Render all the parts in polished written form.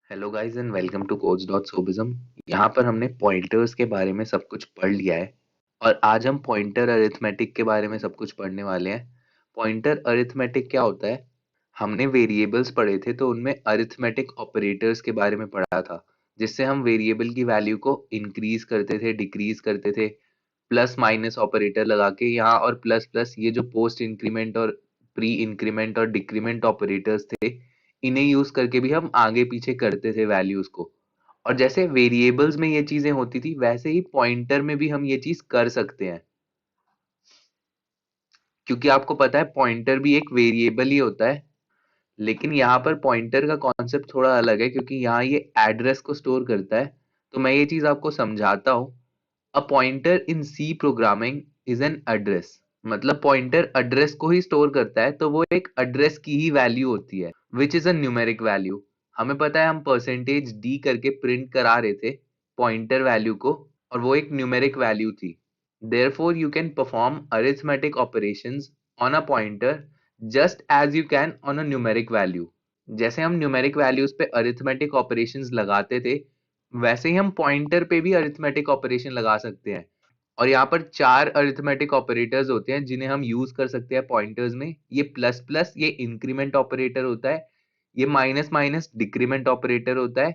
Hello guys and welcome to coach.sobism। यहाँ पर हमने पॉइंटर्स के बारे में सब कुछ पढ़ लिया है और आज हम पॉइंटर अरिथमेटिक के बारे में सब कुछ पढ़ने वाले हैं। पॉइंटर अरिथमेटिक क्या होता है? हमने वेरिएबल्स पढ़े थे तो उनमें अरिथमेटिक ऑपरेटर्स के बारे में पढ़ा था, जिससे हम वेरिएबल की वैल्यू को इंक्रीज करते थे, डिक्रीज करते थे, प्लस माइनस ऑपरेटर लगा के यहाँ, और प्लस प्लस ये जो पोस्ट इंक्रीमेंट और प्री इंक्रीमेंट और डिक्रीमेंट ऑपरेटर्स थे, इन्हें यूज करके भी हम आगे पीछे करते थे वैल्यूज को। और जैसे वेरिएबल्स में ये चीजें होती थी वैसे ही पॉइंटर में भी हम ये चीज कर सकते हैं, क्योंकि आपको पता है पॉइंटर भी एक वेरिएबल ही होता है। लेकिन यहाँ पर पॉइंटर का कॉन्सेप्ट थोड़ा अलग है, क्योंकि यहाँ ये एड्रेस को स्टोर करता है। तो मैं ये चीज आपको समझाता हूँ। A pointer in C programming is an address. मतलब पॉइंटर एड्रेस को ही स्टोर करता है, तो वो एक एड्रेस की ही वैल्यू होती है, which is a numeric value. हमें पता है हम परसेंटेज डी करके प्रिंट करा रहे थे पॉइंटर वैल्यू को, और वो एक न्यूमेरिक वैल्यू थी। Therefore, you can perform arithmetic operations on a pointer just as you can on a numeric value। जैसे हम न्यूमेरिक वैल्यूज पे अरिथमेटिक ऑपरेशंस लगाते थे, वैसे ही हम पॉइंटर पे भी अरिथमेटिक ऑपरेशन लगा सकते हैं। और यहाँ पर चार अरिथमेटिक ऑपरेटर्स होते हैं जिन्हें हम यूज कर सकते हैं पॉइंटर्स में। ये प्लस प्लस ये इंक्रीमेंट ऑपरेटर होता है, ये माइनस माइनस डिक्रीमेंट ऑपरेटर होता है,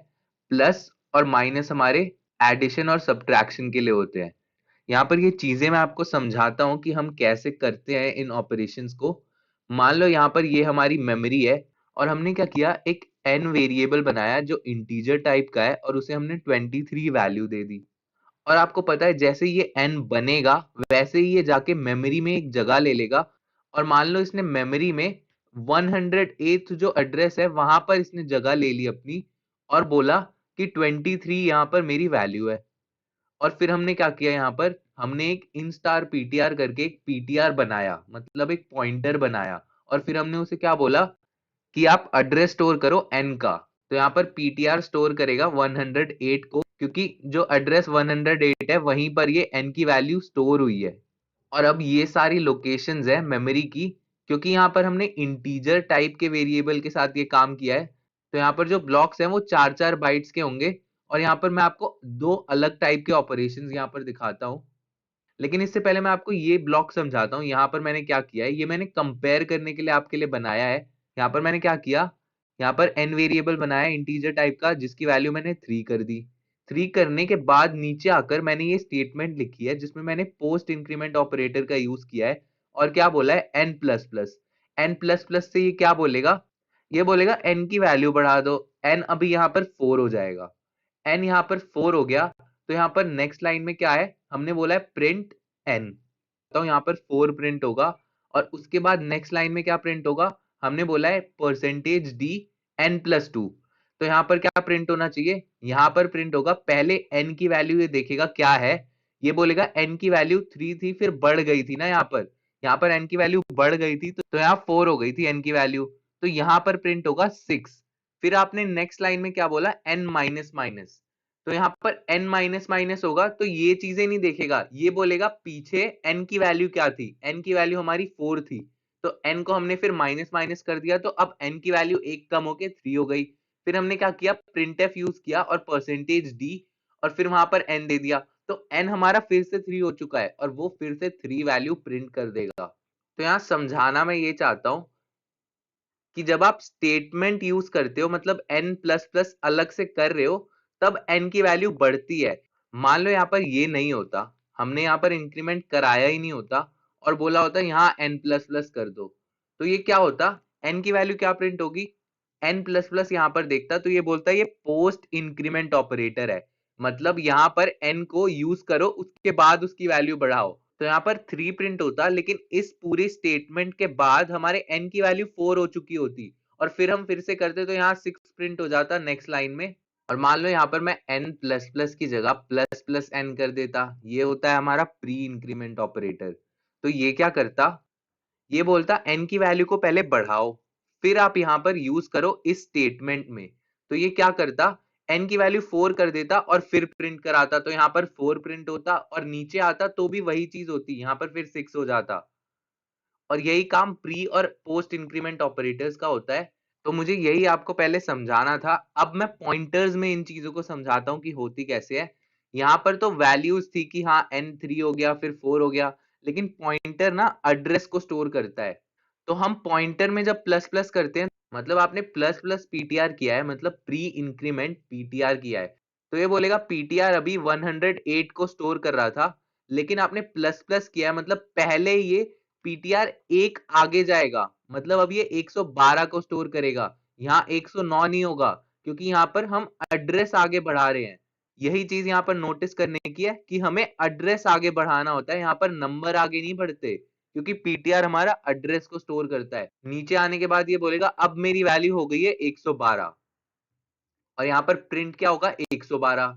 प्लस और माइनस हमारे एडिशन और सब्ट्रैक्शन के लिए होते हैं। यहाँ पर ये चीजें मैं आपको समझाता हूँ कि हम कैसे करते हैं इन ऑपरेशंस को। मान लो यहाँ पर ये हमारी मेमोरी है, और हमने क्या किया, एक n वेरिएबल बनाया जो इंटीजर टाइप का है, और उसे हमने 23 वैल्यू दे दी। और आपको पता है जैसे ये n बनेगा वैसे ही ये जाके मेमोरी में एक जगह ले लेगा। और मान लो इसने मेमोरी में 108th जो एड्रेस है वहां पर इसने जगह ले ली अपनी, और बोला कि 23 यहाँ पर मेरी वैल्यू है। और फिर हमने क्या किया, यहाँ पर हमने एक इन स्टार पीटीआर करके एक पीटीआर बनाया, मतलब एक पॉइंटर बनाया। और फिर हमने उसे क्या बोला कि आप एड्रेस स्टोर करो n का। तो यहाँ पर पीटीआर स्टोर करेगा 108 को, क्योंकि जो एड्रेस 108 है वहीं पर ये n की वैल्यू स्टोर हुई है। और अब ये सारी लोकेशंस है मेमोरी की, क्योंकि यहाँ पर हमने इंटीजर टाइप के वेरिएबल के साथ ये काम किया है। तो यहाँ पर जो ब्लॉक्स हैं वो 4-4 बाइट्स के होंगे। और यहाँ पर मैं आपको दो अलग टाइप के ऑपरेशंस यहाँ पर दिखाता हूँ। लेकिन इससे पहले मैं आपको ये ब्लॉक समझाता हूँ। यहाँ पर मैंने क्या किया है, ये मैंने कंपेयर करने के लिए आपके लिए बनाया है। यहाँ पर मैंने क्या किया, यहाँ पर n वेरिएबल बनाया इंटीजर टाइप का, जिसकी वैल्यू मैंने 3 कर दी। 3 करने के बाद नीचे आकर मैंने ये स्टेटमेंट लिखी है जिसमें मैंने पोस्ट इंक्रीमेंट ऑपरेटर का यूज किया है। और क्या बोला है, n plus plus. n plus plus से ये क्या बोलेगा, ये बोलेगा n की वैल्यू बढ़ा दो। n अभी यहाँ पर 4 हो जाएगा। n यहाँ पर 4 हो गया, तो यहाँ पर नेक्स्ट लाइन में क्या है, हमने बोला है प्रिंट n। तो यहाँ पर 4 प्रिंट होगा। और उसके बाद नेक्स्ट लाइन में क्या प्रिंट होगा, हमने बोला है परसेंटेज डी n+2। तो यहाँ पर क्या प्रिंट होना चाहिए, यहाँ पर प्रिंट होगा, पहले n की वैल्यू ये देखेगा क्या है, ये बोलेगा n की वैल्यू 3 थी फिर बढ़ गई थी ना, यहाँ पर n की वैल्यू बढ़ गई थी, तो यहाँ 4 हो गई थी n की वैल्यू। तो यहाँ पर प्रिंट होगा 6। फिर आपने नेक्स्ट लाइन में क्या बोला, n माइनस माइनस। तो यहाँ पर n माइनस माइनस होगा तो ये चीजें नहीं देखेगा, ये बोलेगा पीछे n की वैल्यू क्या थी, n की वैल्यू हमारी 4 थी। तो n को हमने फिर माइनस माइनस कर दिया, तो अब n की वैल्यू एक कम होके 3 हो गई। फिर हमने क्या किया, प्रिंटफ यूज किया और परसेंटेज डी, और फिर वहां पर n दे दिया। तो n हमारा फिर से 3 हो चुका है, और वो फिर से 3 वैल्यू प्रिंट कर देगा। तो यहाँ समझाना मैं ये चाहता हूं कि जब आप स्टेटमेंट यूज करते हो, मतलब n प्लस प्लस अलग से कर रहे हो, तब n की वैल्यू बढ़ती है। मान लो यहाँ पर ये नहीं होता, हमने यहाँ पर इंक्रीमेंट कराया ही नहीं होता और बोला होता यहाँ n प्लस प्लस कर दो, तो ये क्या होता, n की वैल्यू क्या प्रिंट होगी, n प्लस प्लस यहाँ पर देखता तो ये बोलता है ये पोस्ट इंक्रीमेंट ऑपरेटर है, मतलब यहाँ पर n को यूज करो उसके बाद उसकी वैल्यू बढ़ाओ। तो यहाँ पर 3 प्रिंट होता, लेकिन इस पूरे स्टेटमेंट के बाद हमारे n की वैल्यू 4 हो चुकी होती, और फिर हम फिर से करते तो यहाँ 6 प्रिंट हो जाता नेक्स्ट लाइन में। और मान लो यहाँ पर मैं n प्लस प्लस की जगह प्लस प्लस n कर देता, ये होता है हमारा प्री इंक्रीमेंट ऑपरेटर। तो ये क्या करता, ये बोलता n की वैल्यू को पहले बढ़ाओ, फिर आप यहां पर यूज करो इस स्टेटमेंट में। तो ये क्या करता, n की वैल्यू 4 कर देता और फिर प्रिंट कराता, तो यहां पर 4 प्रिंट होता, और नीचे आता तो भी वही चीज होती, यहां पर फिर 6 हो जाता। और यही काम प्री और पोस्ट इंक्रीमेंट ऑपरेटर्स का होता है। तो मुझे यही आपको पहले समझाना था। अब मैं पॉइंटर्स में इन चीजों को समझाता हूँ कि होती कैसे है। यहाँ पर तो वैल्यूज थी कि हाँ n3 हो गया फिर 4 हो गया, लेकिन पॉइंटर ना एड्रेस को स्टोर करता है। तो हम पॉइंटर में जब प्लस प्लस करते हैं, मतलब आपने प्लस प्लस पीटीआर किया है, मतलब प्री इंक्रीमेंट पीटीआर किया है, तो ये बोलेगा पीटीआर अभी 108 को स्टोर कर रहा था, लेकिन आपने प्लस प्लस किया है, मतलब पहले ये पीटीआर एक आगे जाएगा, मतलब अब ये 112 को स्टोर करेगा। यहाँ 109 नहीं होगा, क्योंकि यहाँ पर हम एड्रेस आगे बढ़ा रहे हैं। यही चीज यहाँ पर नोटिस करने की है कि हमें एड्रेस आगे बढ़ाना होता है, यहाँ पर नंबर आगे नहीं बढ़ते, क्योंकि पीटीआर हमारा एड्रेस को स्टोर करता है। नीचे आने के बाद ये बोलेगा अब मेरी वैल्यू हो गई है 112, और यहाँ पर प्रिंट क्या होगा 112।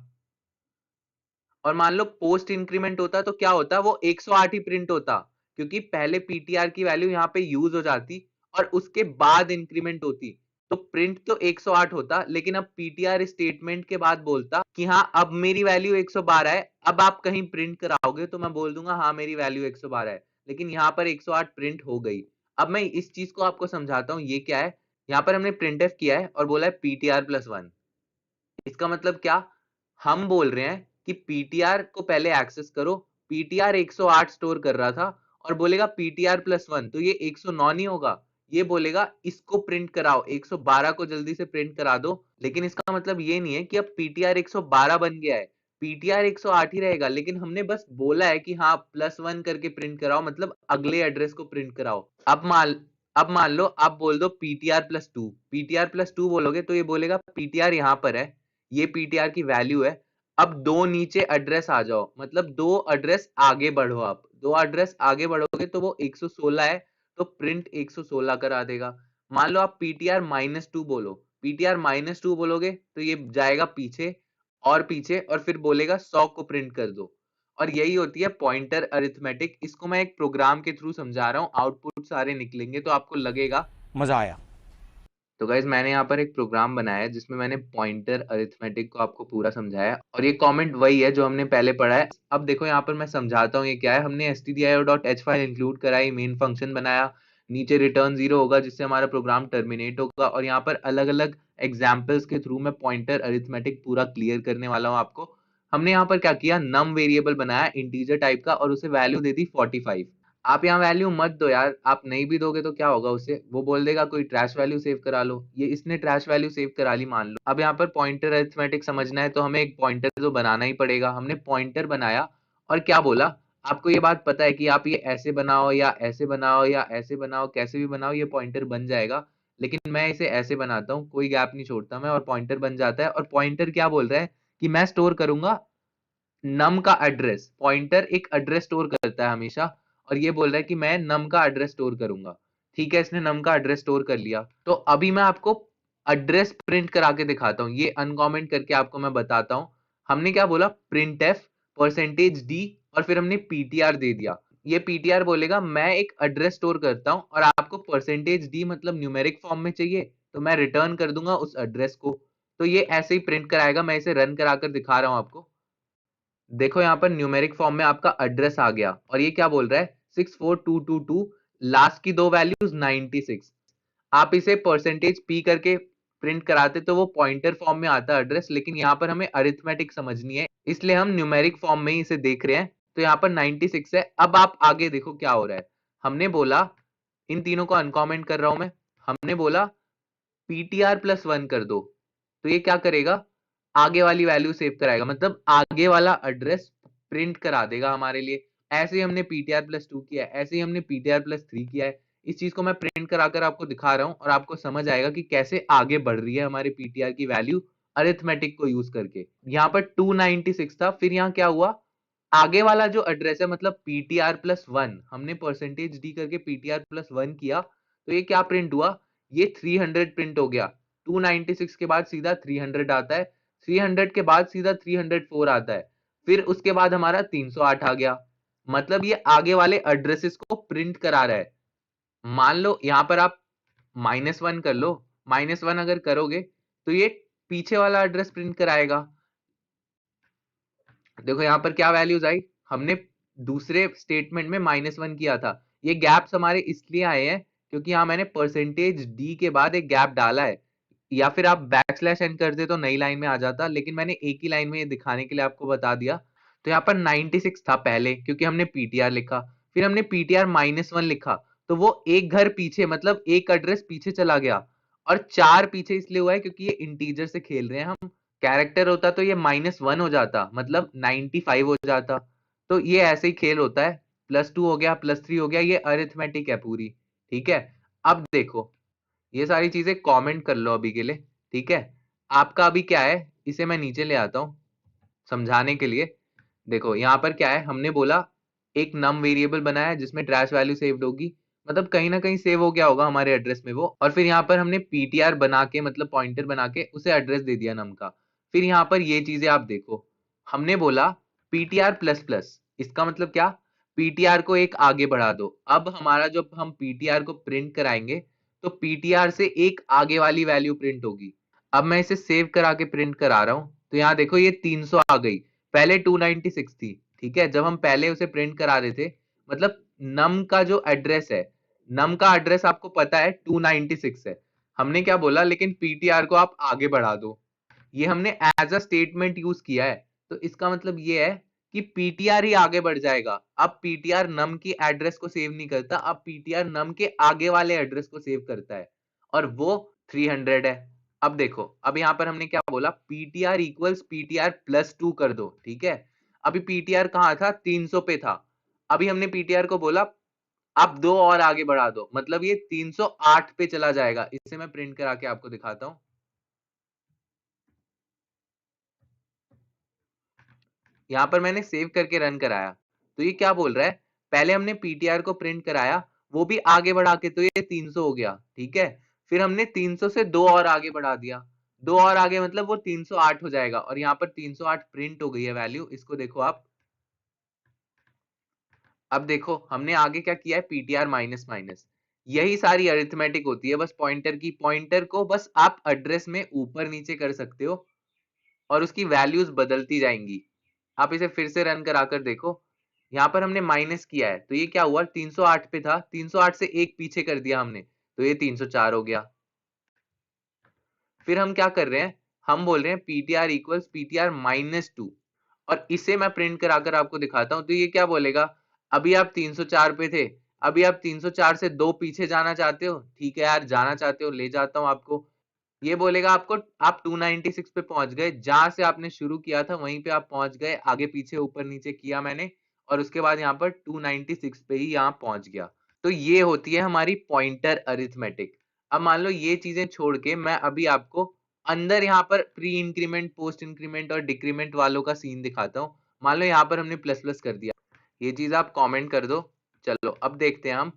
और मान लो पोस्ट इंक्रीमेंट होता तो क्या होता, वो 108 ही प्रिंट होता, क्योंकि पहले पीटीआर की वैल्यू यहाँ पे यूज हो जाती और उसके बाद इंक्रीमेंट होती, तो प्रिंट तो 108 होता, लेकिन अब पीटीआर स्टेटमेंट के बाद बोलता कि हाँ अब मेरी वैल्यू 112 है, अब आप कहीं प्रिंट कराओगे तो मैं बोल दूंगा हाँ मेरी वैल्यू 112 है, लेकिन यहाँ पर 108 प्रिंट हो गई। अब मैं इस चीज को आपको समझाता हूँ, ये क्या है। यहाँ पर हमने प्रिंटफ किया है और बोला है ptr+1। इसका मतलब क्या, हम बोल रहे हैं कि पीटीआर को पहले एक्सेस करो। पीटीआर 108 स्टोर कर रहा था और बोलेगा ptr+1, तो ये 109 नहीं होगा, ये बोलेगा इसको प्रिंट कराओ, 112 को जल्दी से प्रिंट करा दो। लेकिन इसका मतलब ये नहीं है कि अब पीटीआर 112 बन गया है, पीटीआर 108 ही रहेगा, लेकिन हमने बस बोला है कि हाँ +1 करके प्रिंट कराओ, मतलब अगले एड्रेस को प्रिंट कराओ। अब मान लो आप बोल दो ptr+2, ptr+2 बोलोगे तो ये बोलेगा ptr यहाँ पर है, ये पीटीआर की वैल्यू है, अब दो नीचे एड्रेस आ जाओ, मतलब दो एड्रेस आगे बढ़ो। आप दो एड्रेस आगे बढ़ोगे तो वो 116 है, तो प्रिंट 116 करा देगा। मान लो आप ptr-2 बोलो, ptr-2 बोलोगे तो ये जाएगा पीछे और पीछे, और फिर बोलेगा 100 को प्रिंट कर दो। और यही होती है पॉइंटर अरिथमेटिक। इसको मैं एक प्रोग्राम के थ्रू समझा रहा हूँ, आउटपुट सारे निकलेंगे तो आपको लगेगा मजा आया। तो गाइज मैंने यहाँ पर एक प्रोग्राम बनाया है जिसमें मैंने पॉइंटर अरिथमेटिक को आपको पूरा समझाया है, और ये कमेंट वही है जो हमने पहले पढ़ा है। अब देखो यहाँ पर मैं समझाता हूँ ये क्या है। हमने stdio.h फाइल इंक्लूड कराई, मेन फंक्शन बनाया, नीचे रिटर्न 0 होगा जिससे हमारा प्रोग्राम टर्मिनेट होगा, और यहाँ पर अलग अलग एग्जाम्पल्स के थ्रू मैं पॉइंटर अरिथमेटिक पूरा क्लियर करने वाला हूँ आपको। हमने यहाँ पर क्या किया, नम वेरिएबल बनाया इंटीजर टाइप का, और उसे वैल्यू दे दी 45। आप यहाँ वैल्यू मत दो यार, आप नहीं भी दोगे तो क्या होगा, उसे वो बोल देगा कोई ट्रैश वैल्यू सेव करा लो। ये इसने ट्रैश वैल्यू सेव करा ली मान लो। अब यहाँ पर पॉइंटर अरिथमेटिक समझना है तो हमें एक पॉइंटर तो बनाना ही पड़ेगा। हमने पॉइंटर बनाया और क्या बोला, आपको ये बात पता है कि आप ये ऐसे बनाओ या ऐसे बनाओ या ऐसे बनाओ, कैसे भी बनाओ ये पॉइंटर बन जाएगा, लेकिन मैं इसे ऐसे बनाता हूँ, कोई गैप नहीं छोड़ता मैं, और पॉइंटर बन जाता है। और पॉइंटर क्या बोल रहा है कि मैं स्टोर करूंगा नम का एड्रेस। पॉइंटर एक एड्रेस स्टोर करता है हमेशा, और ये बोल रहा है कि मैं नम का एड्रेस स्टोर करूंगा। ठीक है, इसने नम का एड्रेस स्टोर कर लिया, तो अभी मैं आपको एड्रेस प्रिंट करा के दिखाता हूँ, ये अनकॉमेंट करके आपको मैं बताता हूँ। हमने क्या बोला, प्रिंट एफ %d, और फिर हमने पीटीआर दे दिया। ये पीटीआर बोलेगा मैं एक एड्रेस स्टोर करता हूँ और आपको %d मतलब न्यूमेरिक फॉर्म में चाहिए, तो मैं रिटर्न कर दूंगा उस एड्रेस को। तो ये ऐसे ही प्रिंट कराएगा। मैं इसे रन कराकर दिखा रहा हूँ आपको। देखो यहाँ पर न्यूमेरिक फॉर्म में आपका एड्रेस आ गया, और ये क्या बोल रहा है 64222, लास्ट की दो वैल्यूज 96। आप इसे %p करके प्रिंट कराते तो वो पॉइंटर फॉर्म में आता एड्रेस, लेकिन यहाँ पर हमें अरिथमेटिक समझनी है, इसलिए हम न्यूमेरिक फॉर्म में ही इसे देख रहे हैं। तो यहाँ पर 96 है। अब आप आगे देखो क्या हो रहा है। हमने बोला, इन तीनों को अनकॉमेंट कर रहा हूं मैं, हमने बोला ptr+1 कर दो, तो ये क्या करेगा, आगे वाली वैल्यू सेव कराएगा, मतलब आगे वाला एड्रेस प्रिंट करा देगा हमारे लिए। ऐसे ही हमने ptr+2 किया है, ऐसे ही हमने ptr+3 किया है। इस चीज को मैं प्रिंट कराकर आपको दिखा रहा हूं, और आपको समझ आएगा कि कैसे आगे बढ़ रही है हमारी ptr की वैल्यू अरिथमेटिक को यूज करके। यहाँ पर 296 था, फिर यहाँ क्या हुआ, आगे वाला जो एड्रेस है मतलब ptr+1, हमने %d करके ptr+1 किया, तो ये क्या प्रिंट हुआ, ये 300 प्रिंट हो गया। 296 के बाद सीधा 300 आता है, 300 के बाद सीधा 304 आता है, फिर उसके बाद हमारा 308 आ गया। मतलब ये आगे वाले एड्रेसेस को प्रिंट करा रहा है। मान लो यहां पर आप -1 कर लो, -1 अगर करोगे तो ये पीछे वाला एड्रेस प्रिंट कराएगा। देखो यहाँ पर क्या वैल्यूज आई, हमने दूसरे स्टेटमेंट में -1 किया था। ये गैप्स हमारे इसलिए आए हैं क्योंकि यहाँ मैंने परसेंटेज डी के बाद एक गैप डाला है, या फिर आप बैकस्लैश एन करते तो नई लाइन में आ जाता, लेकिन मैंने एक ही लाइन में ये दिखाने के लिए आपको बता दिया। तो यहाँ पर 96 था पहले, क्योंकि हमने पीटीआर लिखा, फिर हमने पीटीआर -1 लिखा, तो वो एक घर पीछे, मतलब एक एड्रेस पीछे चला गया, और 4 पीछे इसलिए हुआ है क्योंकि ये इंटीजर से खेल रहे हैं हम। कैरेक्टर होता तो ये -1 हो जाता, मतलब 95 हो जाता। तो ये ऐसे ही खेल होता है, +2 हो गया, +3 हो गया, ये अरिथमेटिक है पूरी। ठीक है, अब देखो, ये सारी चीजें कमेंट कर लो अभी के लिए। ठीक है, आपका अभी क्या है, इसे मैं नीचे ले आता हूं समझाने के लिए। देखो यहाँ पर क्या है, हमने बोला एक नम वेरिएबल बनाया जिसमें ट्रैश वैल्यू सेव्ड होगी, मतलब कहीं ना कहीं सेव हो गया होगा हमारे एड्रेस में वो, और फिर यहाँ पर हमने पीटीआर बना के, मतलब पॉइंटर बना के उसे एड्रेस दे दिया नम का। फिर यहाँ पर ये चीजें आप देखो, हमने बोला पीटीआर प्लस प्लस, इसका मतलब क्या, पीटीआर को एक आगे बढ़ा दो। अब हमारा जब हम पीटीआर को प्रिंट कराएंगे तो पीटीआर से एक आगे वाली वैल्यू प्रिंट होगी। अब मैं इसे सेव करा के प्रिंट करा रहा हूं, तो यहाँ देखो ये 300 आ गई, पहले 296 थी। ठीक है, जब हम पहले उसे प्रिंट करा रहे थे, मतलब नम का जो एड्रेस है, नम का एड्रेस आपको पता है 296 है, हमने क्या बोला, लेकिन पीटीआर को आप आगे बढ़ा दो। ये हमने एज अ स्टेटमेंट यूज किया है, तो इसका मतलब ये है कि पीटीआर ही आगे बढ़ जाएगा। अब पीटीआर नम की एड्रेस को सेव नहीं करता, अब पीटीआर नम के आगे वाले एड्रेस को सेव करता है, और वो 300 है। अब देखो, अब यहां पर हमने क्या बोला, पीटीआर इक्वल्स पीटीआर +2 कर दो। ठीक है, अभी पीटीआर कहां था, 300 पे था, अभी हमने पीटीआर को बोला अब 2 और आगे बढ़ा दो, मतलब ये 308 पे चला जाएगा। इसे मैं प्रिंट करा के आपको दिखाता हूं। यहां पर मैंने सेव करके रन कराया, तो ये क्या बोल रहा है, पहले हमने पीटीआर को प्रिंट कराया, वो भी आगे बढ़ा के, तो ये 300 हो गया। ठीक है, फिर हमने 300 से 2 और आगे बढ़ा दिया, 2 और आगे, मतलब वो 308 हो जाएगा, और यहाँ पर 308 प्रिंट हो गई है वैल्यू, इसको देखो आप। अब देखो हमने आगे क्या किया है, पीटीआर माइनस माइनस, यही सारी अरिथमेटिक होती है बस पॉइंटर की। पॉइंटर को बस आप एड्रेस में ऊपर नीचे कर सकते हो, और उसकी वैल्यूज बदलती जाएंगी। आप इसे फिर से रन कराकर देखो, यहां पर हमने माइनस किया है, तो ये क्या हुआ, 308 पे था, 308 से एक पीछे कर दिया हमने, तो ये 304 हो गया। फिर हम क्या कर रहे हैं, हम बोल रहे हैं पीटीआर इक्वल्स पीटीआर -2, और इसे मैं प्रिंट कराकर आपको दिखाता हूं, तो ये क्या बोलेगा, अभी आप 304 पे थे, अभी आप 304 से 2 पीछे जाना चाहते हो, ठीक है यार, जाना चाहते हो, ले जाता हूं आपको। ये बोलेगा आपको, आप 296 पे पहुंच गए, जहां से आपने शुरू किया था वहीं पे आप पहुंच गए, आगे पीछे ऊपर नीचे किया मैंने, और उसके बाद यहाँ पर 296 पे ही यहाँ पहुंच गया। तो ये होती है हमारी पॉइंटर अरिथमेटिक। अब मान लो ये चीजें छोड़ के मैं अभी आपको अंदर यहाँ पर प्री इंक्रीमेंट, पोस्ट इंक्रीमेंट और डिक्रीमेंट वालों का सीन दिखाता हूँ। मान लो यहाँ पर हमने प्लस प्लस कर दिया, ये चीज आप कमेंट कर दो। चलो अब देखते हैं हम,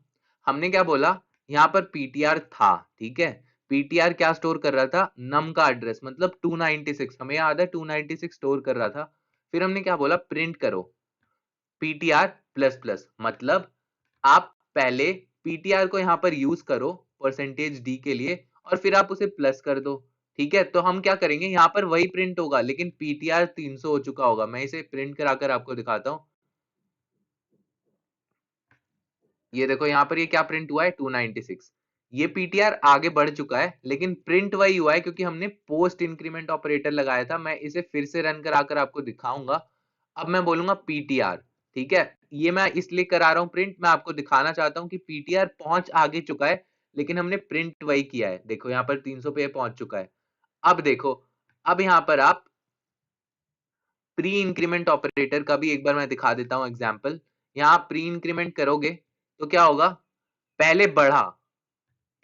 हमने क्या बोला, यहाँ पर पीटीआर था। ठीक है, पीटीआर क्या स्टोर कर रहा था, नम का एड्रेस, मतलब 296, हमें याद है 296 स्टोर कर रहा था। फिर हमने क्या बोला, प्रिंट करो पीटीआर प्लस प्लस, मतलब आप पहले पीटीआर को यहां पर यूज करो परसेंटेज डी के लिए, और फिर आप उसे प्लस कर दो। ठीक है, तो हम क्या करेंगे, यहाँ पर वही प्रिंट होगा, लेकिन पीटीआर 300 हो चुका होगा। मैं इसे प्रिंट कराकर आपको दिखाता हूँ। ये देखो यहाँ पर ये क्या प्रिंट हुआ है, 296। ये पीटीआर आगे बढ़ चुका है, लेकिन प्रिंट वही हुआ है क्योंकि हमने पोस्ट इंक्रीमेंट ऑपरेटर लगाया था। मैं इसे फिर से रन कराकर आपको दिखाऊंगा। अब मैं बोलूंगा पीटीआर। ठीक है, ये मैं इसलिए करा रहा हूं प्रिंट, मैं आपको दिखाना चाहता हूं कि पीटीआर पहुंच आगे चुका है, लेकिन हमने प्रिंट वही किया है। देखो यहाँ पर 300 पे पहुंच चुका है। अब देखो, अब यहाँ पर आप प्री इंक्रीमेंट ऑपरेटर का भी एक बार मैं दिखा देता हूं एग्जांपल। यहाँ आप प्री इंक्रीमेंट करोगे तो क्या होगा, पहले बढ़ा,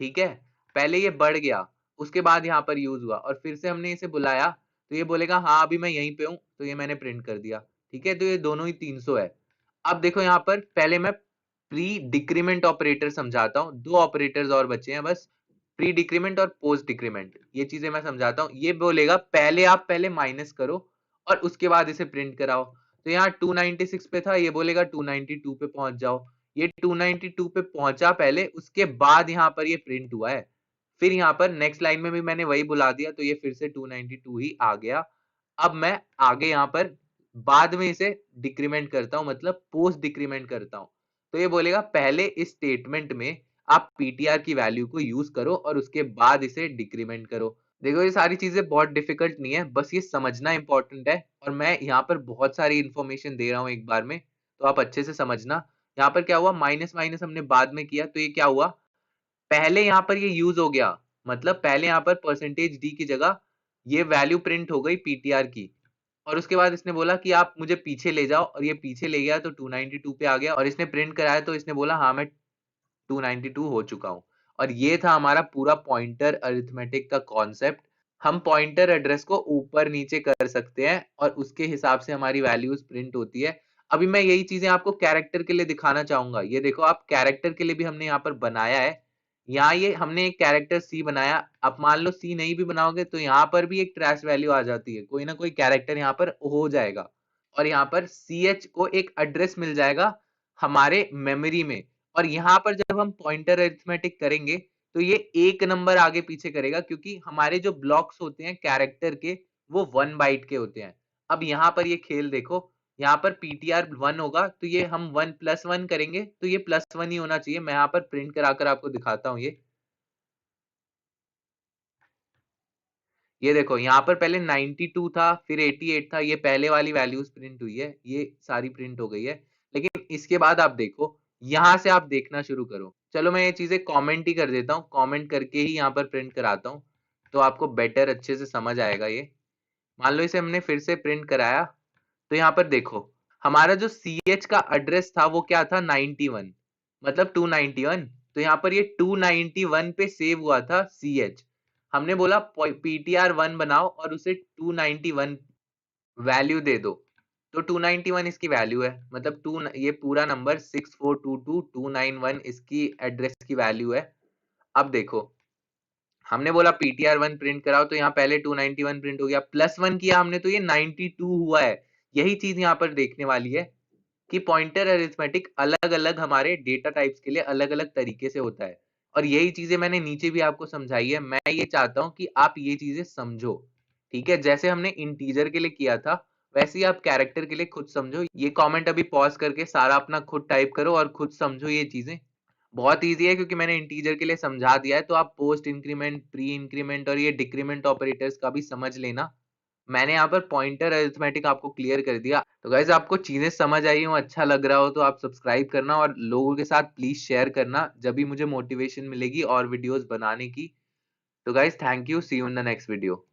ठीक है, पहले ये बढ़ गया, उसके बाद यहाँ पर यूज हुआ, और फिर से हमने इसे बुलाया, तो ये बोलेगा हाँ अभी मैं यहीं पे हूं, तो ये मैंने प्रिंट कर दिया। ठीक है, तो ये दोनों ही 300 है। अब देखो यहाँ पर पहले मैं प्री डिक्रीमेंट ऑपरेटर समझाता हूँ, दो ऑपरेटर्स और बचे हैं बस, प्री डिक्रीमेंट और पोस्ट डिक्रीमेंट। ये चीजें मैं समझाता हूँ। ये बोलेगा पहले आप पहले माइनस करो और उसके बाद इसे प्रिंट कराओ। तो यहाँ 296 पे था, ये बोलेगा 292 पे पहुंच जाओ। ये 292 पे पहुंचा पहले, उसके बाद यहाँ पर ये प्रिंट हुआ है। फिर यहाँ पर नेक्स्ट लाइन में भी मैंने वही बुला दिया, तो ये फिर से 292 ही आ गया। अब मैं आगे यहाँ पर बाद में इसे डिक्रीमेंट करता हूँ, मतलब पोस्ट डिक्रीमेंट करता हूँ। तो ये बोलेगा पहले इस स्टेटमेंट में आप पीटीआर की वैल्यू को यूज करो और उसके बाद इसे डिक्रीमेंट करो। देखो ये सारी चीजें बहुत डिफिकल्ट नहीं है, बस ये समझना इंपॉर्टेंट है और मैं यहाँ पर बहुत सारी इंफॉर्मेशन दे रहा हूँ एक बार में, तो आप अच्छे से समझना। यहाँ पर क्या हुआ, माइनस माइनस हमने बाद में किया, तो ये क्या हुआ, पहले यहाँ पर ये यूज हो गया, मतलब पहले यहाँ पर परसेंटेज डी की जगह ये वैल्यू प्रिंट हो गई पीटीआर की, और उसके बाद इसने बोला कि आप मुझे पीछे ले जाओ, और ये पीछे ले गया तो 292 पे आ गया, और इसने प्रिंट कराया तो इसने बोला हाँ मैं 292 हो चुका हूं। और ये था हमारा पूरा पॉइंटर अरिथमेटिक का कॉन्सेप्ट। हम पॉइंटर एड्रेस को ऊपर नीचे कर सकते हैं और उसके हिसाब से हमारी वैल्यूज प्रिंट होती है। अभी मैं यही चीजें आपको कैरेक्टर के लिए दिखाना चाहूंगा। ये देखो, आप कैरेक्टर के लिए भी हमने यहाँ पर बनाया है। यहाँ ये हमने एक कैरेक्टर सी बनाया, आप मान लो सी नहीं भी बनाओगे तो यहाँ पर भी एक ट्रैश वैल्यू आ जाती है, कोई ना कोई कैरेक्टर यहाँ पर हो जाएगा। और यहाँ पर सी एच को एक एड्रेस मिल जाएगा हमारे मेमोरी में। और यहाँ पर जब हम पॉइंटर अरिथमेटिक करेंगे तो ये एक नंबर आगे पीछे करेगा, क्योंकि हमारे जो ब्लॉक्स होते हैं कैरेक्टर के वो 1 बाइट के होते हैं। अब यहाँ पर ये खेल देखो, यहाँ पर पीटीआर 1 होगा तो ये हम 1+1 करेंगे तो ये +1 ही होना चाहिए। मैं यहाँ पर प्रिंट कराकर आपको दिखाता हूँ। ये देखो, यहाँ पर पहले 92 था, फिर 88 था, ये पहले वाली वैल्यूज प्रिंट हुई है, ये सारी प्रिंट हो गई है। लेकिन इसके बाद आप देखो, यहाँ से आप देखना शुरू करो। चलो मैं ये चीजें कमेंट ही कर देता हूँ, कमेंट करके ही यहाँ पर प्रिंट कराता हूँ, तो आपको बेटर अच्छे से समझ आएगा। ये मान लो इसे हमने फिर से प्रिंट कराया, तो यहाँ पर देखो हमारा जो सी एच का एड्रेस था वो क्या था, 91, मतलब 291। तो यहाँ पर ये 291 पे सेव हुआ था सी एच। हमने बोला पीटीआर 1 बनाओ और उसे 291 वैल्यू दे दो, तो 291 इसकी वैल्यू है, मतलब टू, ये पूरा नंबर 6422291 इसकी एड्रेस की वैल्यू है। अब देखो, हमने बोला पीटीआर 1 प्रिंट कराओ तो यहाँ पहले 291 प्रिंट हो गया, +1 किया हमने तो ये 92 हुआ है। यही चीज यहाँ पर देखने वाली है कि पॉइंटर अरिथमेटिक अलग अलग हमारे डेटा टाइप्स के लिए अलग अलग तरीके से होता है। और यही चीजें मैंने नीचे भी आपको समझाई है। मैं ये चाहता हूं कि आप ये चीजें समझो, ठीक है, जैसे हमने इंटीजर के लिए किया था वैसे ही आप कैरेक्टर के लिए खुद समझो। ये कमेंट अभी पॉज करके सारा अपना खुद टाइप करो और खुद समझो ये चीजें। बहुत ईजी है क्योंकि मैंने इंटीजर के लिए समझा दिया है, तो आप पोस्ट इंक्रीमेंट, प्री इंक्रीमेंट और ये डिक्रीमेंट ऑपरेटर्स का भी समझ लेना। मैंने यहाँ पर पॉइंटर अरिथमेटिक आपको क्लियर कर दिया। तो गाइज आपको चीजें समझ आई हो, अच्छा लग रहा हो तो आप सब्सक्राइब करना और लोगों के साथ प्लीज शेयर करना, जब भी मुझे मोटिवेशन मिलेगी और वीडियोस बनाने की। तो guys thank you, see you in the next video.